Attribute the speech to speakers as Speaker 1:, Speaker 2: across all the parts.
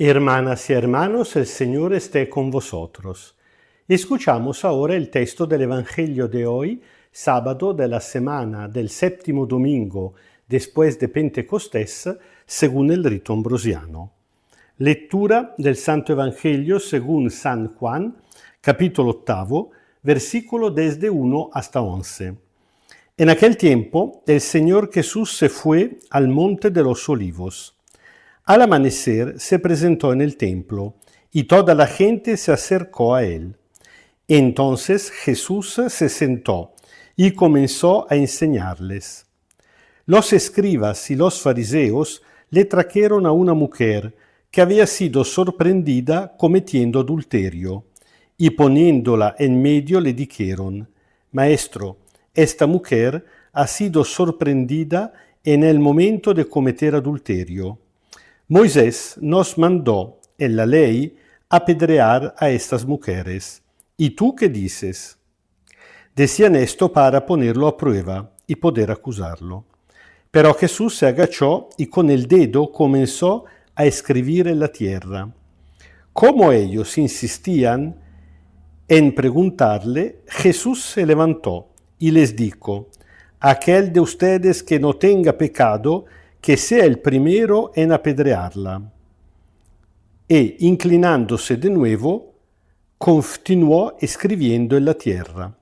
Speaker 1: Hermanas y hermanos, el Señor esté con vosotros. Escuchamos ahora el texto del Evangelio de hoy, sábado de la semana del séptimo domingo después de Pentecostés, según el rito ambrosiano. Lectura del Santo Evangelio según San Juan, capítulo 8, versículo desde 1 hasta 11. En aquel tiempo, el Señor Jesús se fue al monte de los olivos. Al amanecer se presentó en el templo y toda la gente se acercó a él. Entonces Jesús se sentó y comenzó a enseñarles. Los escribas y los fariseos le trajeron a una mujer que había sido sorprendida cometiendo adulterio, y poniéndola en medio le dijeron: Maestro, esta mujer ha sido sorprendida en el momento de cometer adulterio. Moisés nos mandó en la ley apedrear a estas mujeres. ¿Y tú qué dices? Decían esto para ponerlo a prueba y poder acusarlo. Pero Jesús se agachó y con el dedo comenzó a escribir en la tierra. Como ellos insistían en preguntarle, Jesús se levantó y les dijo: aquel de ustedes que no tenga pecado, que sea el primero en apedrearla. E, inclinándose de nuevo, continuó escribiendo en la tierra.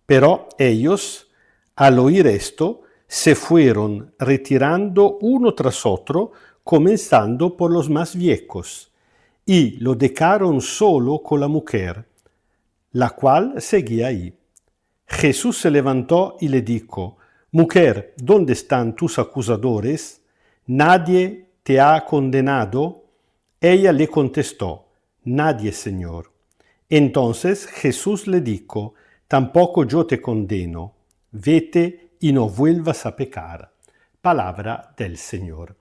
Speaker 1: Pero ellos, al oír esto, se fueron retirando uno tras otro, comenzando por los más viejos, y lo dejaron solo con la mujer, la cual seguía ahí. Jesús se levantó y le dijo: Mujer, ¿dónde están tus acusadores? ¿Nadie te ha condenado? Ella le contestó: Nadie, Señor. Entonces Jesús le dijo: Tampoco yo te condeno. Vete y no vuelvas a pecar. Palabra del Señor.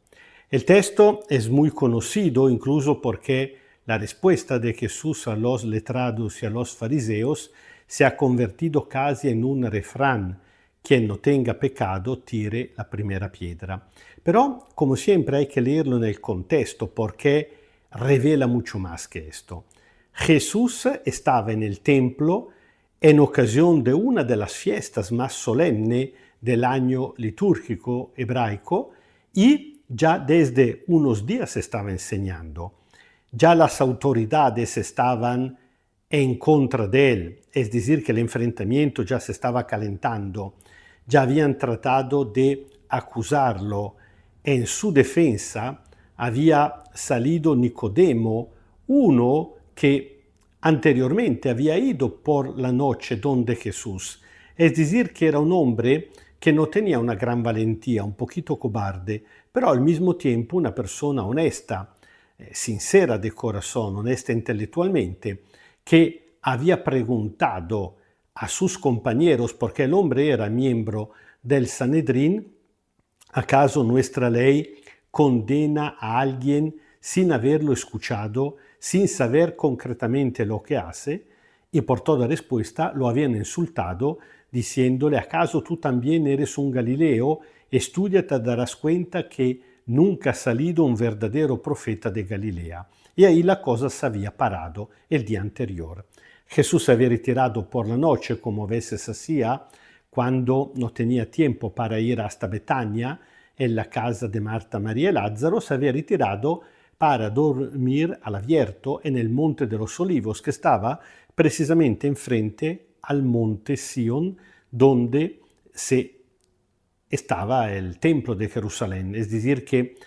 Speaker 1: El texto es muy conocido incluso porque la respuesta de Jesús a los letrados y a los fariseos se ha convertido casi en un refrán: quien no tenga pecado, tire la primera piedra. Pero, como siempre, hay que leerlo en el contexto porque revela mucho más que esto. Jesús estaba en el templo en ocasión de una de las fiestas más solemnes del año litúrgico hebraico y ya desde unos días estaba enseñando. Ya las autoridades estaban en contra de él, es decir, que el enfrentamiento ya se estaba calentando. Ya habían tratado de acusarlo. En su defensa había salido Nicodemo, uno que anteriormente había ido por la noche donde Jesús. Es decir, que era un hombre que no tenía una gran valentía, un poquito cobarde, pero al mismo tiempo una persona honesta, sincera de corazón, honesta intelectualmente, que había preguntado a sus compañeros, porque el hombre era miembro del Sanedrín: ¿acaso nuestra ley condena a alguien sin haberlo escuchado, sin saber concretamente lo que hace? Y por toda respuesta lo habían insultado, diciéndole: ¿acaso tú también eres un Galileo? Estudia, te darás cuenta que nunca ha salido un verdadero profeta de Galilea. Y ahí la cosa se había parado el día anterior. Jesús se había retirado por la noche, como a veces hacía, cuando no tenía tiempo para ir hasta Betania, en la casa de Marta, María y Lázaro. Se había retirado para dormir al abierto en el Monte de los Olivos, que estaba precisamente enfrente al monte Sion, donde estaba el templo de Jerusalén. Es decir, que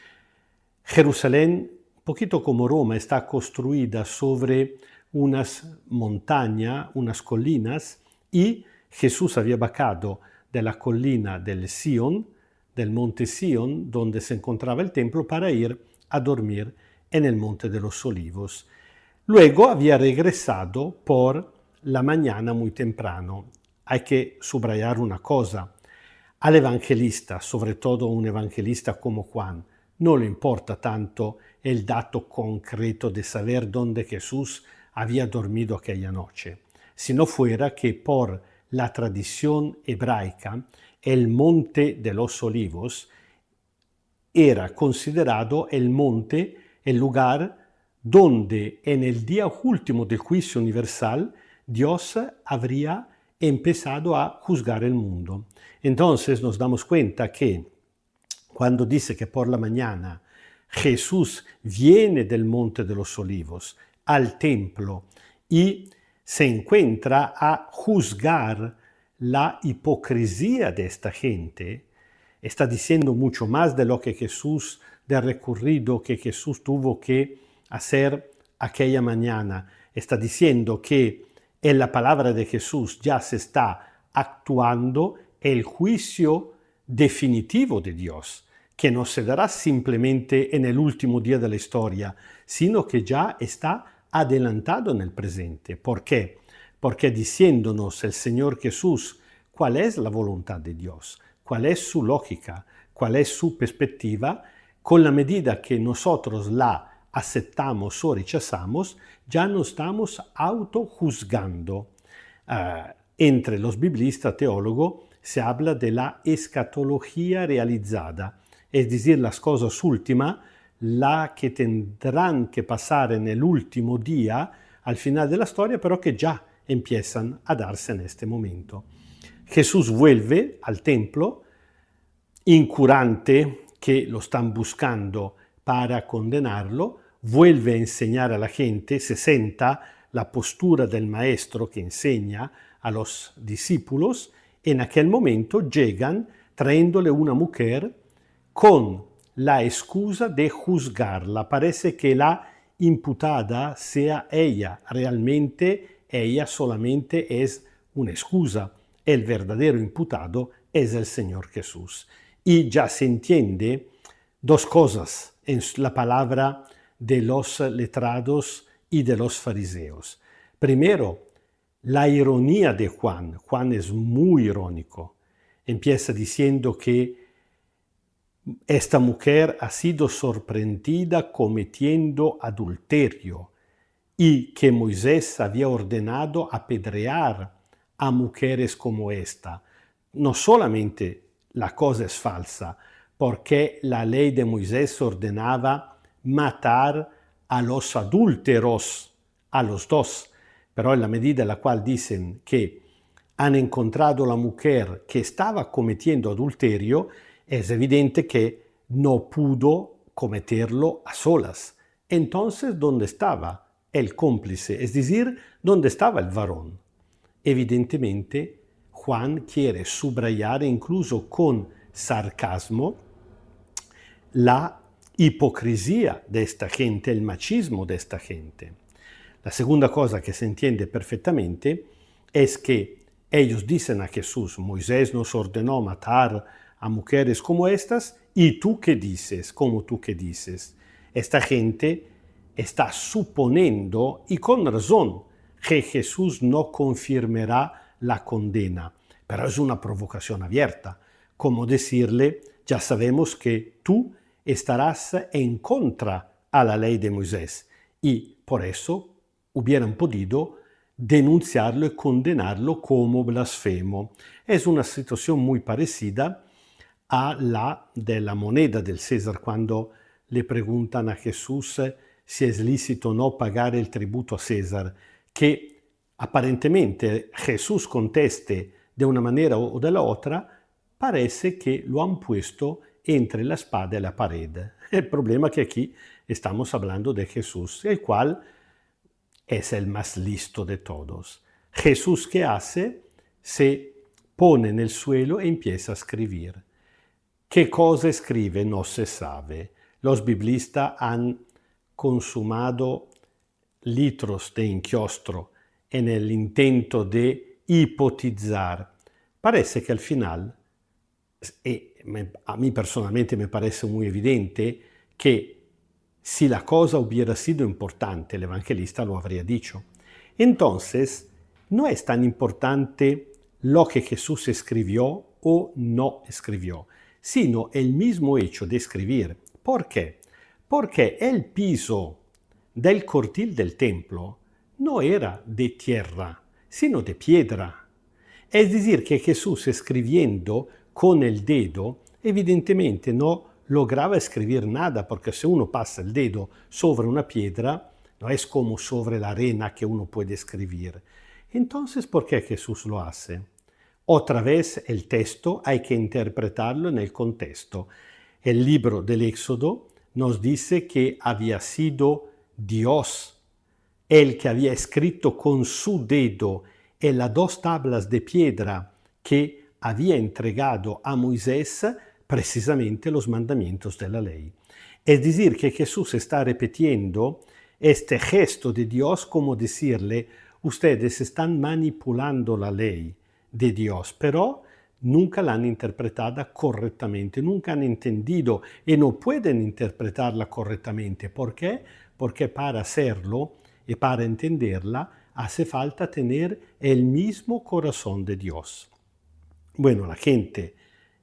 Speaker 1: Jerusalén, un poquito como Roma, está construida sobre unas montañas, unas colinas, y Jesús había bajado de la colina del Sion, del monte Sion, donde se encontraba el templo, para ir a dormir en el Monte de los Olivos. Luego había regresado por la mañana muy temprano. Hay que subrayar una cosa: al evangelista, sobre todo un evangelista como Juan, no le importa tanto el dato concreto de saber dónde Jesús había dormido aquella noche, si no fuera que por la tradición hebraica el Monte de los Olivos era considerado el monte, el lugar donde en el día último del juicio universal Dios habría empezado a juzgar el mundo. Entonces nos damos cuenta que cuando dice que por la mañana Jesús viene del Monte de los Olivos al templo y se encuentra a juzgar la hipocresía de esta gente, está diciendo mucho más de lo que Jesús, del recorrido que Jesús tuvo que hacer aquella mañana. Está diciendo que en la palabra de Jesús ya se está actuando el juicio definitivo de Dios, que no se dará simplemente en el último día de la historia, sino que ya está adelantado en el presente. ¿Por qué? Porque diciéndonos el Señor Jesús cuál es la voluntad de Dios, cuál es su lógica, cuál es su perspectiva, con la medida que nosotros la aceptamos o rechazamos, ya nos estamos autojuzgando. Entre los biblistas teólogos se habla de la escatología realizada, es decir, las cosas últimas, la que tendrán que pasar en el último día, al final de la historia, pero que ya empiezan a darse en este momento. Jesús vuelve al templo, incurante, que lo están buscando para condenarlo, vuelve a enseñar a la gente, se sienta la postura del maestro que enseña a los discípulos. En aquel momento llegan trayéndole una mujer con la excusa de juzgarla. Parece que la imputada sea ella. Realmente ella solamente es una excusa. El verdadero imputado es el Señor Jesús. Y ya se entiende dos cosas en la palabra de los letrados y de los fariseos. Primero, la ironía de Juan. Juan es muy irónico. Empieza diciendo que esta mujer ha sido sorprendida cometiendo adulterio y que Moisés había ordenado apedrear a mujeres como esta. No solamente la cosa es falsa, porque la ley de Moisés ordenaba matar a los adúlteros, a los dos, pero en la medida en la cual dicen que han encontrado la mujer que estaba cometiendo adulterio, es evidente que no pudo cometerlo a solas. Entonces, ¿dónde estaba el cómplice? Es decir, ¿dónde estaba el varón? Evidentemente, Juan quiere subrayar incluso con sarcasmo la hipocresía de esta gente, el machismo de esta gente. La segunda cosa que se entiende perfectamente es que ellos dicen a Jesús: Moisés nos ordenó matar a mujeres como estas, ¿y tú qué dices? ¿Cómo tú qué dices? Esta gente está suponiendo, y con razón, que Jesús no confirmará la condena, pero es una provocación abierta, como decirle: ya sabemos que tú estarás en contra a la ley de Moisés, y por eso hubieran podido denunciarlo y condenarlo como blasfemo. Es una situación muy parecida a la de la moneda del César, cuando le preguntan a Jesús si es lícito o no pagar el tributo a César, que aparentemente Jesús conteste de una manera o de la otra, parece que lo han puesto entre la espada y la pared. El problema es que aquí estamos hablando de Jesús, el cual es el más listo de todos. Jesús, ¿qué hace? Se pone en el suelo e empieza a escribir. ¿Qué cosa escribe? No se sabe. Los biblistas han consumado litros de inchiostro en el intento de hipotizar. Parece que al final, a mí personalmente me parece muy evidente, que si la cosa hubiera sido importante, el evangelista lo habría dicho. Entonces, no es tan importante lo que Jesús escribió o no escribió, sino el mismo hecho de escribir. ¿Por qué? Porque el piso del cortil del templo no era de tierra, sino de piedra. Es decir, que Jesús, escribiendo con el dedo, evidentemente no lograba escribir nada, porque si uno pasa el dedo sobre una piedra, no es como sobre la arena que uno puede escribir. Entonces, ¿por qué Jesús lo hace? Otra vez el texto hay que interpretarlo en el contexto. El libro del Éxodo nos dice que había sido Dios el que había escrito con su dedo en las 2 tablas de piedra que había entregado a Moisés precisamente los mandamientos de la ley. Es decir, que Jesús está repitiendo este gesto de Dios como decirle, ustedes están manipulando la ley de Dios, pero nunca la han interpretada correctamente, nunca han entendido y no pueden interpretarla correctamente. ¿Por qué? Porque para hacerlo y para entenderla hace falta tener el mismo corazón de Dios. Bueno, la gente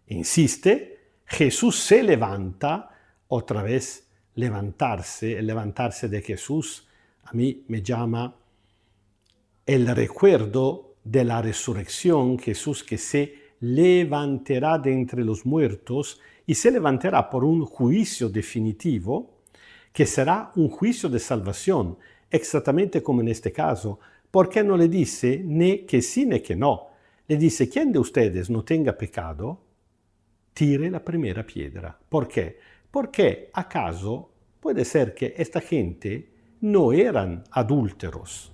Speaker 1: insiste, Jesús se levanta, otra vez levantarse, el levantarse de Jesús a mí me llama el recuerdo de la resurrección, Jesús que se levantará de entre los muertos y se levantará por un juicio definitivo, que será un juicio de salvación, exactamente como en este caso, porque no le dice ni que sí ni que no. Le dice, ¿quién de ustedes no tenga pecado? Tire la primera piedra. ¿Por qué? Porque acaso puede ser que esta gente no eran adúlteros,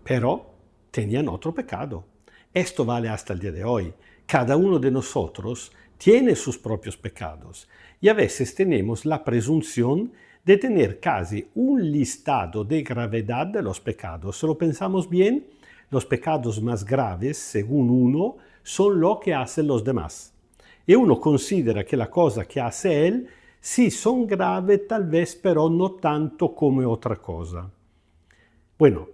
Speaker 1: pero tenían otro pecado. Esto vale hasta el día de hoy. Cada uno de nosotros tiene sus propios pecados y a veces tenemos la presunción de tener casi un listado de gravedad de los pecados. Si lo pensamos bien, los pecados más graves, según uno, son lo que hacen los demás. Y uno considera que la cosa que hace él, sí, son graves tal vez, pero no tanto como otra cosa. Bueno,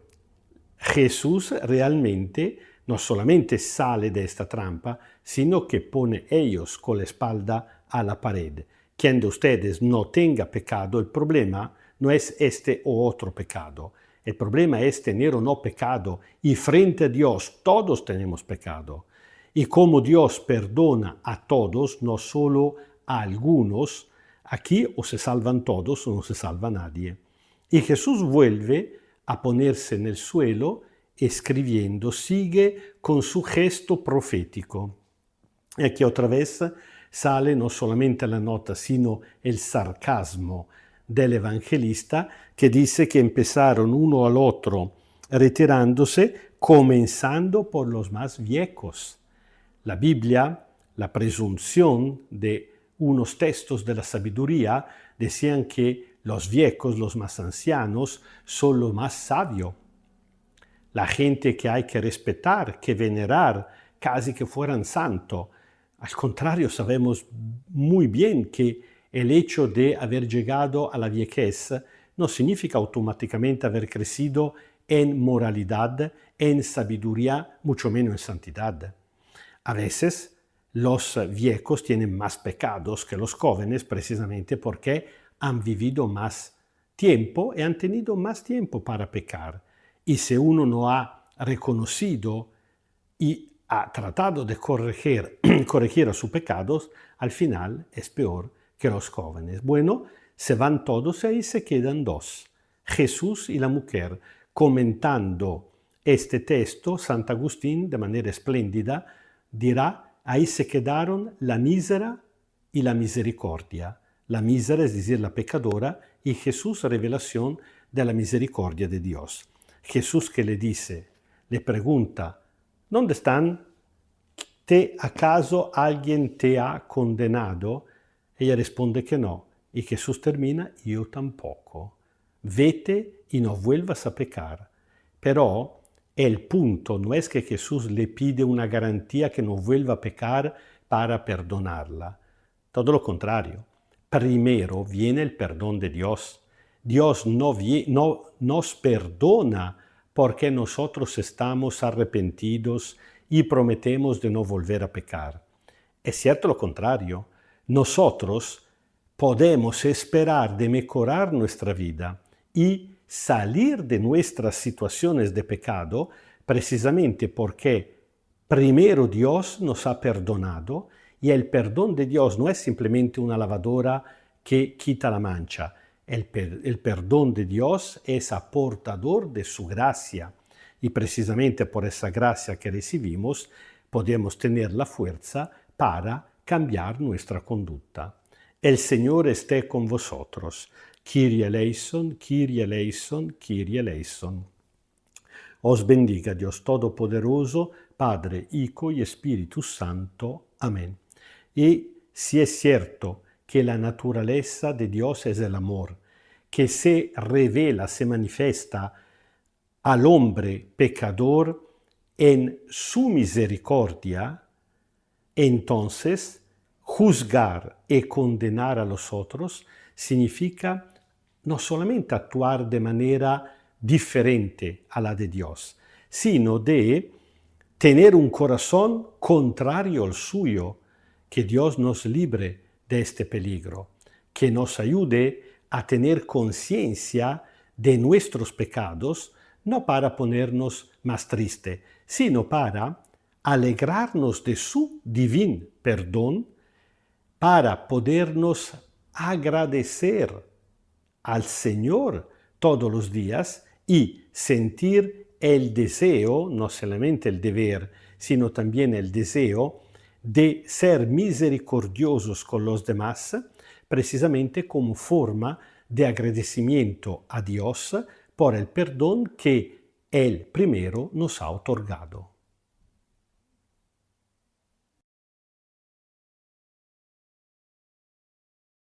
Speaker 1: Jesús realmente no solamente sale de esta trampa, sino que pone ellos con la espalda a la pared. Quien de ustedes no tenga pecado, el problema no es este o otro pecado. El problema es tener o no pecado. Y frente a Dios todos tenemos pecado. Y como Dios perdona a todos, no solo a algunos, aquí o se salvan todos o no se salva nadie. Y Jesús vuelve a ponerse en el suelo escribiendo, sigue con su gesto profético. Y aquí otra vez sale no solamente la nota, sino el sarcasmo del evangelista que dice que empezaron uno al otro retirándose, comenzando por los más viejos. La Biblia, la presunción de unos textos de la sabiduría, decían que los viejos, los más ancianos, son los más sabios. La gente que hay que respetar, que venerar, casi que fueran santos. Al contrario, sabemos muy bien que el hecho de haber llegado a la viejez no significa automáticamente haber crecido en moralidad, en sabiduría, mucho menos en santidad. A veces los viejos tienen más pecados que los jóvenes precisamente porque han vivido más tiempo y han tenido más tiempo para pecar. Y si uno no ha reconocido y ha tratado de corregir a sus pecados, al final es peor que los jóvenes. Bueno, se van todos y ahí se quedan 2, Jesús y la mujer. Comentando este texto, Sant Agustín, de manera espléndida, dirá, ahí se quedaron la mísera y la misericordia. La mísera, es decir, la pecadora, y Jesús, revelación de la misericordia de Dios. Jesús que le dice, le pregunta, ¿dónde están? ¿Acaso alguien te ha condenado? Ella responde que no. Y Jesús termina, yo tampoco. Vete y no vuelvas a pecar. Pero el punto no es que Jesús le pide una garantía que no vuelva a pecar para perdonarla. Todo lo contrario. Primero viene el perdón de Dios. Dios no nos perdona porque nosotros estamos arrepentidos y prometemos de no volver a pecar. Es cierto lo contrario. Nosotros podemos esperar de mejorar nuestra vida y salir de nuestras situaciones de pecado precisamente porque primero Dios nos ha perdonado y el perdón de Dios no es simplemente una lavadora que quita la mancha. El perdón de Dios es aportador de su gracia y precisamente por esa gracia que recibimos podemos tener la fuerza para cambiar nuestra conducta. El Señor esté con vosotros. Kyrie eleison, Kyrie eleison, Kyrie eleison. Os bendiga Dios Todopoderoso, Padre, Hijo y Espíritu Santo. Amén. Y si es cierto que la naturaleza de Dios es el amor, que se revela, se manifiesta al hombre pecador en su misericordia, entonces juzgar y condenar a los otros significa no solamente actuar de manera diferente a la de Dios, sino de tener un corazón contrario al suyo. Que Dios nos libre de este peligro, que nos ayude a tener conciencia de nuestros pecados, no para ponernos más triste, sino para alegrarnos de su divino perdón, para podernos agradecer al Señor todos los días y sentir el deseo, no solamente el deber, sino también el deseo de ser misericordiosos con los demás, precisamente como forma de agradecimiento a Dios por el perdón que Él primero nos ha otorgado.